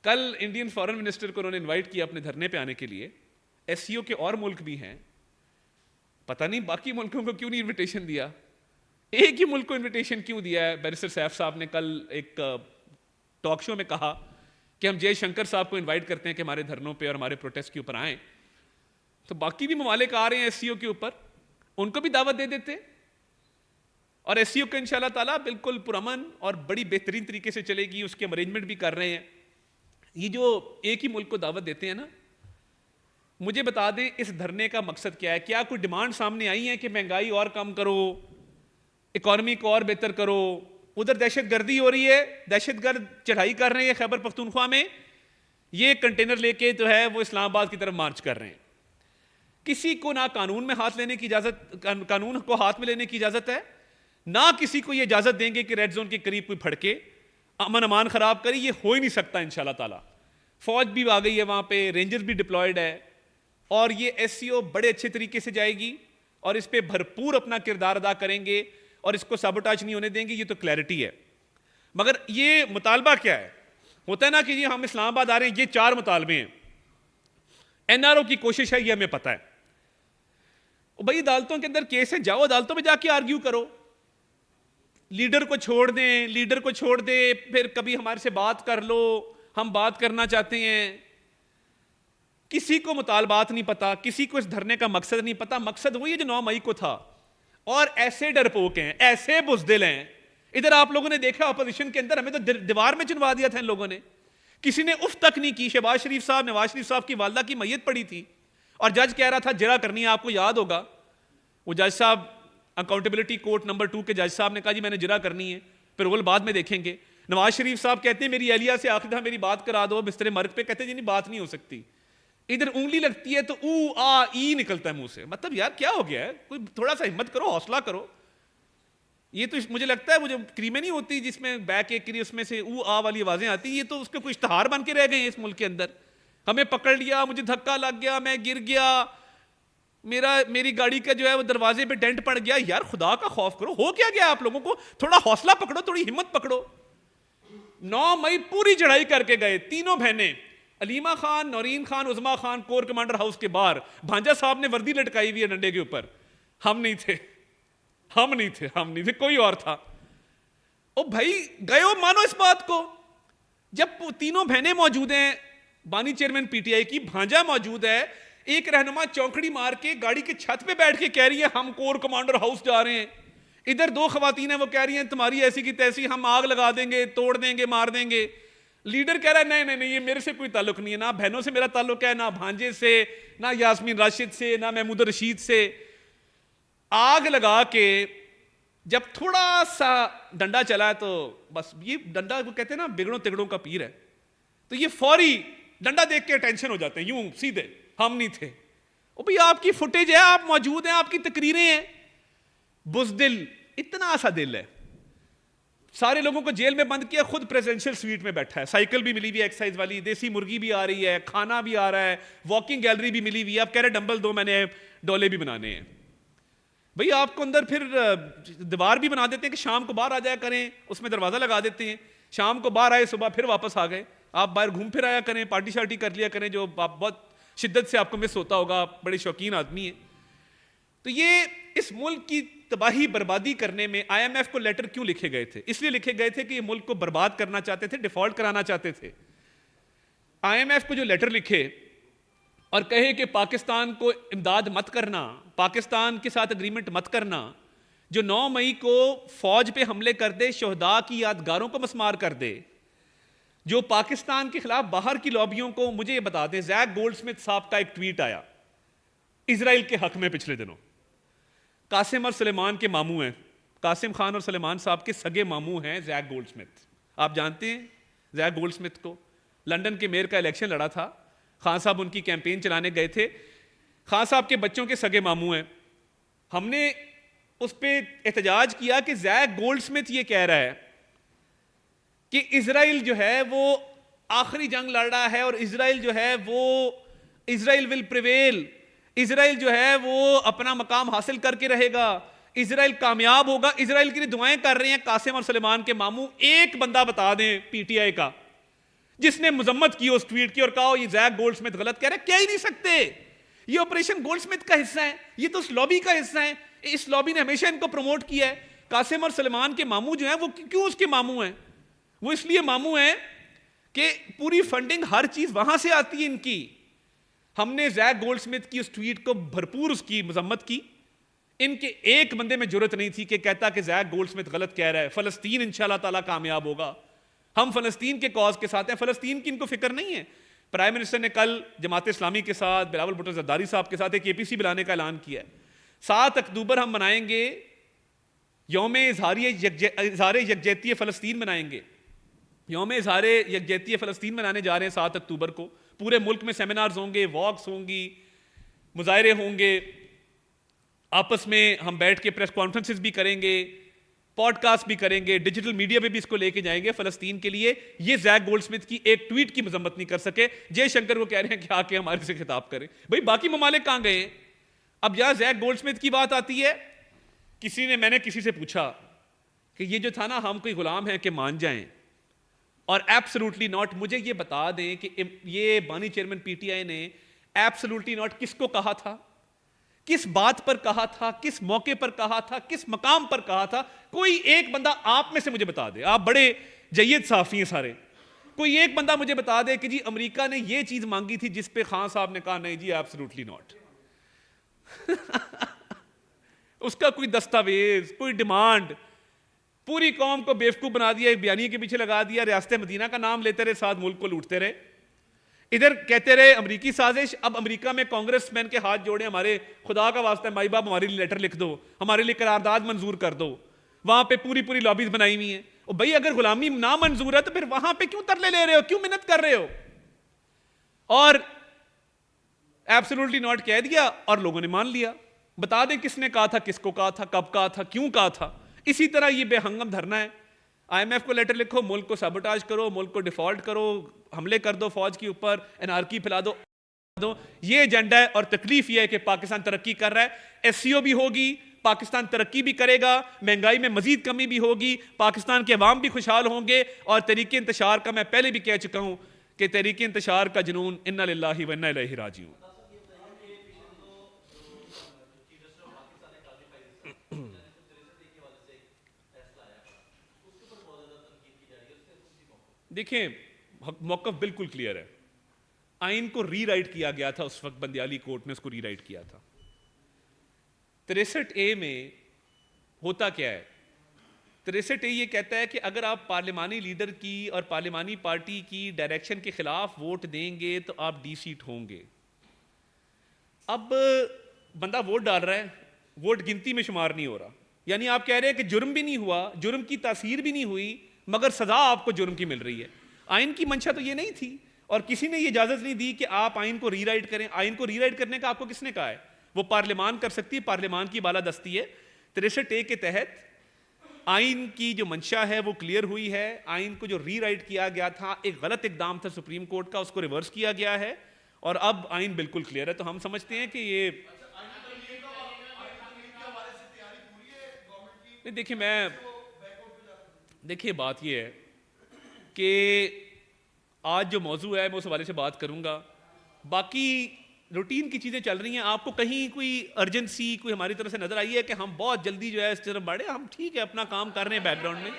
کل Indian foreign minister کو انہوں نے انوائٹ کیا اپنے دھرنے پہ آنے کے لیے. ایس سی او کے اور ملک بھی ہیں, پتہ نہیں باقی ملکوں کو کیوں نہیں انویٹیشن دیا, ایک ہی ملک کو انویٹیشن کیوں دیا ہے. بیرسٹر سیف صاحب نے کل ایک ٹاک شو میں کہا کہ ہم جے شنکر صاحب کو انوائٹ کرتے ہیں کہ ہمارے دھرنوں پہ اور ہمارے پروٹیسٹ کے اوپر آئیں, تو باقی بھی ممالک آ رہے ہیں ایس سی او کے اوپر, ان کو بھی دعوت دے دیتے. اور ایس سی او کا ان شاء اللہ تعالیٰ بالکل پرامن اور بڑی بہترین طریقے سے چلے گی, اس کے ارینجمنٹ بھی کر رہے ہیں. یہ جو ایک ہی ملک کو دعوت دیتے ہیں نا, مجھے بتا دیں اس دھرنے کا مقصد کیا ہے؟ کیا کوئی ڈیمانڈ سامنے آئی ہے کہ مہنگائی اور کم کرو, اکانومی کو اور بہتر کرو؟ ادھر دہشت گردی ہو رہی ہے, دہشت گرد چڑھائی کر رہے ہیں خیبر پختونخوا میں, یہ کنٹینر لے کے جو ہے وہ اسلام آباد کی طرف مارچ کر رہے ہیں. کسی کو نہ قانون میں ہاتھ لینے کی اجازت, قانون کو ہاتھ میں لینے کی اجازت ہے, نہ کسی کو یہ اجازت دیں گے کہ ریڈ زون کے قریب کوئی پھڑکے امن امان خراب کرے. یہ ہو ہی نہیں سکتا انشاءاللہ تعالی. فوج بھی آ گئی ہے وہاں پہ, رینجرز بھی ڈپلائیڈ ہے, اور یہ ایس سی او بڑے اچھے طریقے سے جائے گی اور اس پہ بھرپور اپنا کردار ادا کریں گے اور اس کو سابوٹاج نہیں ہونے دیں گے. یہ تو کلیئرٹی ہے. مگر یہ مطالبہ کیا ہے؟ ہوتا ہے نا کہ یہ ہم اسلام آباد آ رہے ہیں, یہ 4 مطالبے ہیں. این آر او کی کوشش ہے, یہ ہمیں پتہ ہے. بھائی عدالتوں کے اندر کیس ہے, جاؤ عدالتوں میں جا کے آرگیو کرو. لیڈر کو چھوڑ دیں, لیڈر کو چھوڑ دیں, پھر کبھی ہمارے سے بات کر لو, ہم بات کرنا چاہتے ہیں. کسی کو مطالبات نہیں پتا, کسی کو اس دھرنے کا مقصد نہیں پتا. مقصد وہی ہے جو 9 مئی کو تھا. اور ایسے ڈرپوک ہیں, ایسے بزدل ہیں. ادھر آپ لوگوں نے دیکھا اپوزیشن کے اندر, ہمیں تو دیوار میں چنوا دیا تھا ان لوگوں نے. کسی نے اف تک نہیں کی. شہباز شریف صاحب, نواز شریف صاحب کی والدہ کی میت پڑی تھی اور جج کہہ رہا تھا جرا کرنی ہے. آپ کو یاد ہوگا وہ جج صاحب, اکاؤنٹیبلٹی کورٹ نمبر 2 کے جج صاحب نے کہا جی میں نے جرا کرنی ہے, پھر وہ بعد میں دیکھیں گے. نواز شریف صاحب کہتے ہیں میری اہلیہ سے آخر دفعہ میری بات کرا دو بستر مرگ پہ, کہتے ہیں جی نہیں بات نہیں ہو سکتی. ادھر انگلی لگتی ہے تو او آ ای نکلتا ہے منہ سے. مطلب یار کیا ہو گیا ہے؟ کوئی تھوڑا سا ہمت کرو, حوصلہ کرو. یہ تو مجھے لگتا ہے وہ جو کریمیں نہیں ہوتی جس میں بیک ایک کری اس میں سے او آ والی آوازیں آتی, یہ تو اس کے کوئی اشتہار بن کے رہ گئے ہیں اس ملک کے اندر. ہمیں پکڑ لیا, مجھے دھکا لگ گیا, میں گر گیا, میری گاڑی کا جو ہے وہ دروازے پہ ڈینٹ پڑ گیا. یار خدا کا خوف کرو, ہو کیا گیا آپ لوگوں کو؟ تھوڑا حوصلہ پکڑو, تھوڑی ہمت پکڑو. 9 مئی پوری چڑھائی کر کے گئے تینوں بہنیں, Aleema Khan, Noreen Khan, Uzma Khan, corps commander house کے باہر. بھانجا صاحب نے وردی لٹکائی ہوئی ہے ڈنڈے کے اوپر. ہم نہیں تھے, کوئی اور تھا. او بھائی گئے ہو, مانو اس بات کو. جب تینوں بہنیں موجود ہیں, بانی چیئرمین پی ٹی آئی کی, بھانجا موجود ہے, ایک رہنما چونکڑی مار کے گاڑی کی چھت پہ بیٹھ کے کہہ رہی ہے ہم کور کمانڈر ہاؤس جا رہے ہیں. ادھر 2 خواتین ہیں, وہ کہہ رہی ہیں تمہاری ایسی کی تیسی, ہم آگ لگا دیں گے, توڑ دیں گے, مار دیں گے. لیڈر کہہ رہا ہے نہیں یہ میرے سے کوئی تعلق نہیں ہے, نہ بہنوں سے میرا تعلق ہے, نہ بھانجے سے, نہ یاسمین راشد سے, نہ محمود رشید سے. آگ لگا کے جب تھوڑا سا ڈنڈا چلا ہے تو بس, یہ ڈنڈا وہ کہتے ہیں نا بگڑوں تگڑوں کا پیر ہے, تو یہ فوری ڈنڈا دیکھ کے ٹینشن ہو جاتے ہیں یوں سیدھے, ہم نہیں تھے. او بھئی آپ کی فوٹیج ہے, آپ موجود ہیں, آپ کی تقریریں ہیں. بزدل, اتنا سا دل ہے. سارے لوگوں کو جیل میں بند کیا, خود پریزیڈنشل سویٹ میں بیٹھا ہے, سائیکل بھی ملی ہوئی ہے ایکسرسائز والی, دیسی مرغی بھی آ رہی ہے, کھانا بھی آ رہا ہے, واکنگ گیلری بھی ملی ہوئی ہے. آپ کہہ رہے ڈمبل دو, میں نے ڈولے بھی بنانے ہیں. بھئی آپ کو اندر پھر دیوار بھی بنا دیتے ہیں کہ شام کو باہر آ جایا کریں, اس میں دروازہ لگا دیتے ہیں, شام کو باہر آئے, صبح پھر واپس آ گئے. آپ باہر گھوم پھر آیا کریں, پارٹی شارٹی کر لیا کریں, جو بہت شدت سے آپ کو مس ہوتا ہوگا, آپ بڑے شوقین آدمی ہیں. تو یہ اس ملک کی تباہی بربادی کرنے میں آئی ایم ایف کو لیٹر کیوں لکھے گئے تھے؟ اس لیے لکھے گئے تھے کہ یہ ملک کو برباد کرنا چاہتے تھے, ڈیفالٹ کرانا چاہتے تھے. آئی ایم ایف کو جو لیٹر لکھے اور کہے کہ پاکستان کو امداد مت کرنا, پاکستان کے ساتھ اگریمنٹ مت کرنا, جو 9 مئی کو فوج پہ حملے کر دے, شہداء کی یادگاروں کو مسمار کر دے, جو پاکستان کے خلاف باہر کی لابیوں کو. مجھے یہ بتا دیں, زیک گولڈ سمتھ صاحب کا ایک ٹویٹ آیا اسرائیل کے حق میں پچھلے دنوں. قاسم اور سلیمان کے ماموں ہیں, قاسم خان اور سلیمان صاحب کے سگے ماموں ہیں زیک گولڈ سمتھ. آپ جانتے ہیں زیک گولڈ سمتھ کو؟ لنڈن کے میئر کا الیکشن لڑا تھا, خان صاحب ان کی کیمپین چلانے گئے تھے. خان صاحب کے بچوں کے سگے ماموں ہیں. ہم نے اس پہ احتجاج کیا کہ زیک گولڈ سمتھ یہ کہہ رہا ہے کہ اسرائیل جو ہے وہ آخری جنگ لڑ رہا ہے, اور اسرائیل جو ہے وہ اسرائیل ول پریویل, اسرائیل جو ہے وہ اپنا مقام حاصل کر کے رہے گا, اسرائیل کامیاب ہوگا. اسرائیل کے لیے دعائیں کر رہے ہیں قاسم اور سلیمان کے ماموں. ایک بندہ بتا دیں پی ٹی آئی کا جس نے مذمت کی اس ٹویٹ کی اور کہا یہ زیک گولڈ سمتھ غلط کہہ رہا ہے، کہہ ہی نہیں سکتے. یہ آپریشن گولڈ سمتھ کا حصہ ہے، یہ تو اس لابی کا حصہ ہے. اس لابی نے ہمیشہ ان کو پروموٹ کیا ہے. قاسم اور سلمان کے ماموں جو ہیں وہ کیوں اس کے ماموں ہیں؟ وہ اس لیے ماموں ہیں کہ پوری فنڈنگ ہر چیز وہاں سے آتی ہے ان کی. ہم نے زیک گولڈ سمتھ کی اس ٹویٹ کو بھرپور اس کی مذمت کی. ان کے ایک بندے میں جرت نہیں تھی کہ کہتا کہ زیک گولڈ سمتھ غلط کہہ رہا ہے. فلسطین انشاءاللہ تعالیٰ کامیاب ہوگا، ہم فلسطین کے کاز کے ساتھ ہیں. فلسطین کی ان کو فکر نہیں ہے. پرائم منسٹر نے کل جماعت اسلامی کے ساتھ بلاول بھٹو زرداری صاحب کے ساتھ ایک APC بلانے کا اعلان کیا ہے. 7 اکتوبر ہم منائیں گے یوم اظہار یکجہتی فلسطین منائیں گے. یوم اظہار یکجہتی فلسطین منانے جا رہے ہیں 7 اکتوبر کو. پورے ملک میں سیمینارز ہوں گے، واکس ہوں گی، مظاہرے ہوں گے، آپس میں ہم بیٹھ کے پریس کانفرنسز بھی کریں گے، پوڈ کاسٹ بھی کریں گے، ڈیجیٹل میڈیا پہ بھی اس کو لے کے جائیں گے فلسطین کے لیے. یہ زیک گولڈ سمتھ کی ایک ٹویٹ کی مذمت نہیں کر سکے. جے شنکر وہ کہہ رہے ہیں کہ آ کے ہمارے سے خطاب کریں. بھئی باقی ممالک کہاں گئے ہیں؟ اب یہاں زیک گولڈ سمتھ کی بات آتی ہے. میں نے کسی سے پوچھا کہ یہ جو تھا نا ہم کوئی غلام ہیں کہ مان جائیں، اور ایبسلوٹلی ناٹ. مجھے یہ بتا دیں کہ یہ بانی چیئرمین PTI نے ایبسلوٹلی ناٹ کس کو کہا تھا، کس بات پر کہا تھا، کس موقع پر کہا تھا، کس مقام پر کہا تھا. کوئی ایک بندہ آپ میں سے مجھے بتا دے. آپ بڑے جید صحافی ہیں سارے. کوئی ایک بندہ مجھے بتا دے کہ جی امریکہ نے یہ چیز مانگی تھی جس پہ خان صاحب نے کہا نہیں جی ایبسلوٹلی ناٹ. اس کا کوئی دستاویز، کوئی ڈیمانڈ. پوری قوم کو بیوقوف بنا دیا، ایک بیانیے کے پیچھے لگا دیا، ریاست مدینہ کا نام لیتے رہے، ساتھ ملک کو لوٹتے رہے. ادھر کہتے رہے امریکی سازش. اب امریکہ میں کانگریس مین کے ہاتھ جوڑے، ہمارے خدا کا واسطہ مائی باپ ہمارے لیے لیٹر لکھ دو، ہمارے لیے قرارداد منظور کر دو. وہاں پہ پوری لابیز بنائی ہوئی ہیں. اور بھائی اگر غلامی نہ منظور ہے تو پھر وہاں پہ کیوں ترلے لے رہے ہو، کیوں منت کر رہے ہو؟ اور ایبسولوٹلی ناٹ کہہ دیا اور لوگوں نے مان لیا. بتا دیں کس نے کہا تھا، کس کو کہا تھا، کب کہا تھا، کیوں کہا تھا. اسی طرح یہ بے ہنگم دھرنا ہے. IMF کو لیٹر لکھو، ملک کو سابوٹاج کرو، ملک کو ڈیفالٹ کرو، حملے کر دو فوج کے اوپر، انارکی پھیلا دو. یہ ایجنڈا ہے. اور تکلیف یہ ہے کہ پاکستان ترقی کر رہا ہے. SCO بھی ہوگی، پاکستان ترقی بھی کرے گا، مہنگائی میں مزید کمی بھی ہوگی، پاکستان کے عوام بھی خوشحال ہوں گے. اور تحریک انتشار کا میں پہلے بھی کہہ چکا ہوں کہ تحریک انتشار کا جنون انا للہ و انا الیہ راجعون. دیکھیں موقف بالکل کلیئر ہے. آئین کو ری رائٹ کیا گیا تھا اس وقت، بندیالی کورٹ نے اس کو ری رائٹ کیا تھا. 63A میں ہوتا کیا ہے؟ 63A یہ کہتا ہے کہ اگر آپ پارلیمانی لیڈر کی اور پارلیمانی پارٹی کی ڈائریکشن کے خلاف ووٹ دیں گے تو آپ ڈی سیٹ ہوں گے. اب بندہ ووٹ ڈال رہا ہے، ووٹ گنتی میں شمار نہیں ہو رہا. یعنی آپ کہہ رہے ہیں کہ جرم بھی نہیں ہوا، جرم کی تاثیر بھی نہیں ہوئی، مگر سزا آپ کو جرم کی مل رہی ہے. آئین کی منشا تو یہ نہیں تھی، اور کسی نے یہ اجازت نہیں دی کہ آپ آئین کو ری رائٹ کریں. آئین کو ری رائٹ کرنے کا آپ کو کس نے کہا ہے؟ وہ پارلیمان کر سکتی ہے، پارلیمان کی بالادستی ہے. 63A کے تحت آئین کی جو منشا ہے وہ کلیئر ہوئی ہے. آئین کو جو ری رائٹ کیا گیا تھا ایک غلط اقدام تھا سپریم کورٹ کا، اس کو ریورس کیا گیا ہے اور اب آئین بالکل کلیئر ہے. تو ہم سمجھتے ہیں کہ یہ دیکھیں بات یہ ہے کہ آج جو موضوع ہے میں اس حوالے سے بات کروں گا. باقی روٹین کی چیزیں چل رہی ہیں. آپ کو کہیں کوئی ارجنسی کوئی ہماری طرف سے نظر آئی ہے کہ ہم بہت جلدی جو ہے اس طرف بڑھے؟ ہم ٹھیک ہے اپنا کام کر رہے ہیں بیک گراؤنڈ میں.